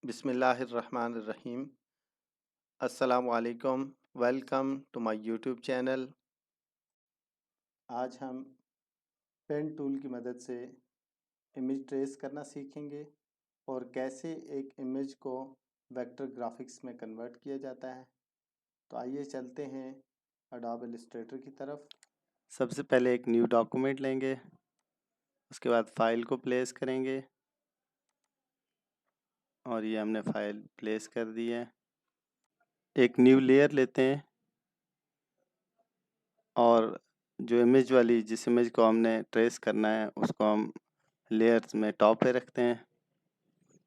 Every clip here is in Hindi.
बिस्मिल्लाहिर्रहमानिर्रहीम। अस्सलामु अलैकुम। Welcome to my YouTube channel. आज हम पेन टूल की मदद से इमेज ट्रेस करना सीखेंगे और कैसे एक इमेज को वेक्टर ग्राफिक्स में कन्वर्ट किया जाता है। तो आइए चलते हैं एडोब इलस्ट्रेटर की तरफ। सबसे पहले एक न्यू डॉक्यूमेंट लेंगे, उसके बाद फाइल को प्लेस करेंगे और ये हमने फाइल प्लेस कर दी है। एक न्यू लेयर लेते हैं और जो इमेज वाली जिस इमेज को हमने ट्रेस करना है उसको हम लेयर्स में टॉप पे रखते हैं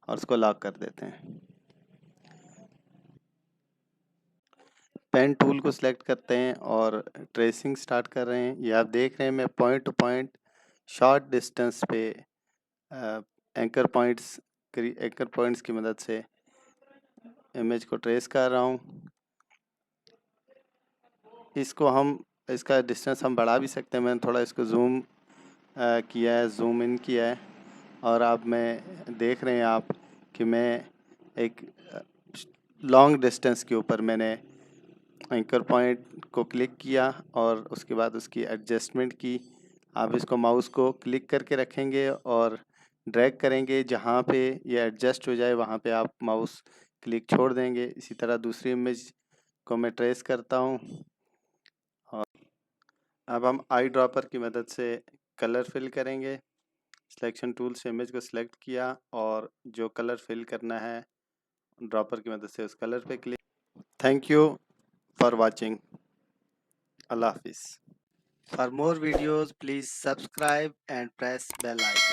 और उसको लॉक कर देते हैं। पेन टूल को सिलेक्ट करते हैं और ट्रेसिंग स्टार्ट कर रहे हैं। ये आप देख रहे हैं मैं point two point short distance पे एंकर पॉइंट्स की मदद से इमेज को ट्रेस कर रहा हूँ। इसका डिस्टेंस हम बढ़ा भी सकते हैं। मैंने थोड़ा इसको जूम किया है, जूम इन किया है और अब मैं देख रहे हैं आप कि मैं एक लॉन्ग डिस्टेंस के ऊपर मैंने एंकर पॉइंट को क्लिक किया और उसके बाद उसकी एडजस्टमेंट की। आप इसको माउस को क्लिक करके रखेंगे और ड्रैग करेंगे, जहाँ पे ये एडजस्ट हो जाए वहाँ पे आप माउस क्लिक छोड़ देंगे। इसी तरह दूसरी इमेज को मैं ट्रेस करता हूँ और अब हम आई ड्रॉपर की मदद से कलर फिल करेंगे। सिलेक्शन टूल से इमेज को सिलेक्ट किया और जो कलर फिल करना है ड्रॉपर की मदद से उस कलर पे click. Thank you for watching. अल्लाह हाफिज़। For more videos, please subscribe and press bell icon.